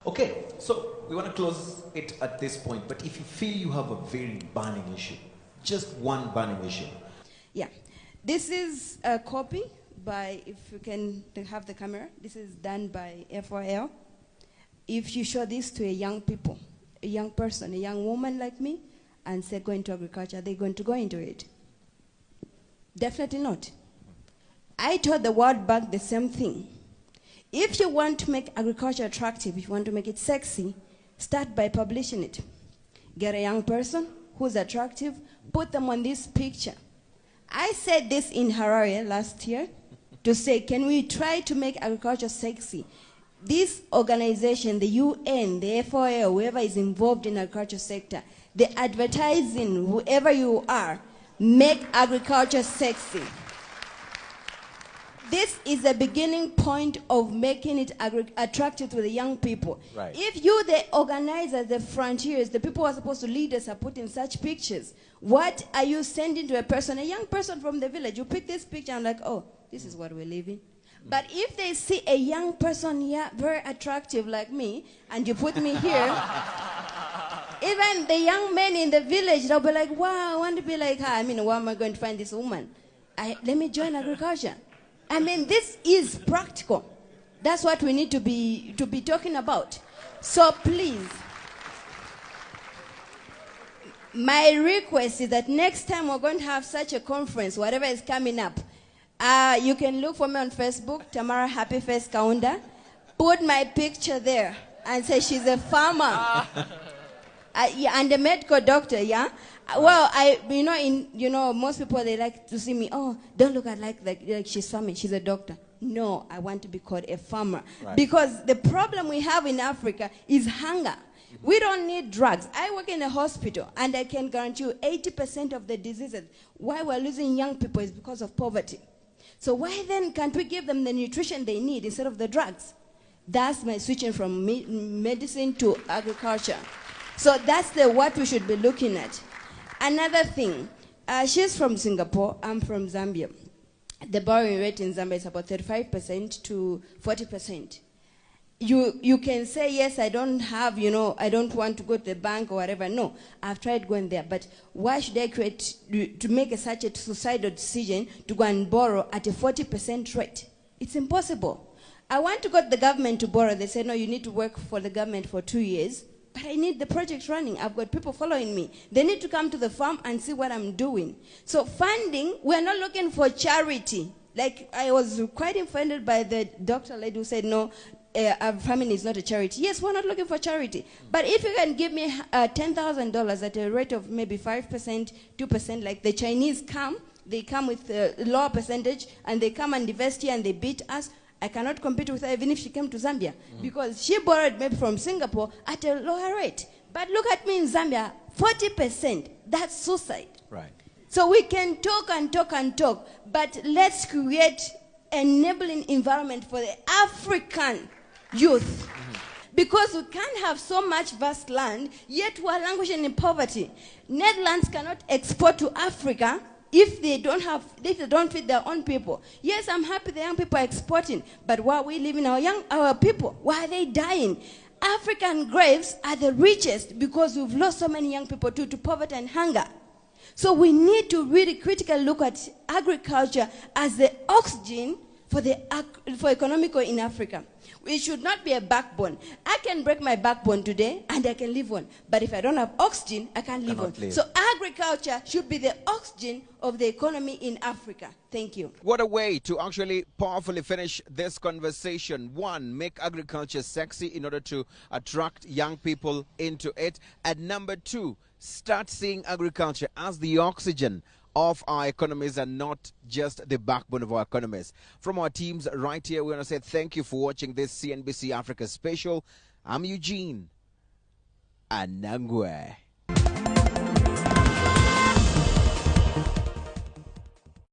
Okay, so we want to close it at this point, but if you feel you have a very burning issue, just one burning issue. Yeah, this is a copy by, if you can have the camera, this is done by FOL. If you show this to a young person, a young woman like me, and say go into agriculture, are they going to go into it? Definitely not. I told the World Bank the same thing. If you want to make agriculture attractive, if you want to make it sexy, start by publishing it. Get a young person who's attractive, put them on this picture. I said this in Harare last year to say, can we try to make agriculture sexy? This organization, the UN, the FOA, whoever is involved in the agriculture sector, the advertising, whoever you are, make agriculture sexy. This is the beginning point of making it attractive to the young people. Right. If you, the organizers, the frontiers, the people who are supposed to lead us are putting such pictures, what are you sending to a person, a young person from the village? You pick this picture and like, oh, this is what we're living. But if they see a young person here, very attractive like me, and you put me here, even the young men in the village, they'll be like, wow, I want to be like her. I mean, where am I going to find this woman? Let me join agriculture. I mean, this is practical. That's what we need to be talking about. So please, my request is that next time we're going to have such a conference, whatever is coming up, you can look for me on Facebook, Tamara Happy Face Kaunda. Put my picture there and say she's a farmer. Yeah, and a medical doctor, yeah? Well, most people, they like to see me, oh, don't look at like she's farming, she's a doctor. No, I want to be called a farmer. Right. Because the problem we have in Africa is hunger. We don't need drugs. I work in a hospital, and I can guarantee you 80% of the diseases, why we're losing young people is because of poverty. So why then can't we give them the nutrition they need instead of the drugs? That's my switching from medicine to agriculture. So that's what we should be looking at. Another thing, she's from Singapore, I'm from Zambia. The borrowing rate in Zambia is about 35% to 40%. You can say, yes, I don't have, I don't want to go to the bank or whatever. No, I've tried going there. But why should I to make such a suicidal decision to go and borrow at a 40% rate? It's impossible. I want to go to the government to borrow. They say, no, you need to work for the government for 2 years. But I need the project running. I've got people following me. They need to come to the farm and see what I'm doing. So funding, we're not looking for charity. Like, I was quite offended by the doctor lady who said, no, farming is not a charity. Yes, we're not looking for charity. But if you can give me $10,000 at a rate of maybe 5%, 2%, like the Chinese come, they come with a lower percentage, and they come and invest here and they beat us, I cannot compete with her even if she came to Zambia, because she borrowed maybe from Singapore at a lower rate. But look at me in Zambia, 40%, that's suicide. Right. So we can talk and talk and talk, but let's create an enabling environment for the African youth. Because we can't have so much vast land, yet we are languishing in poverty. Netherlands cannot export to Africa if they don't feed their own people. Yes, I'm happy the young people are exporting, but why are we leaving our people? Why are they dying? African graves are the richest because we've lost so many young people to poverty and hunger. So we need to really critically look at agriculture as the oxygen for economical in Africa. It should not be a backbone. I can break my backbone today and I can live on. But if I don't have oxygen, I can't live on. So agriculture should be the oxygen of the economy in Africa. Thank you. What a way to actually powerfully finish this conversation. One, make agriculture sexy in order to attract young people into it. And number two, start seeing agriculture as the oxygen of our economies and not just the backbone of our economies. From our teams right here, we want to say thank you for watching this CNBC Africa special. I'm Eugene Anangwe.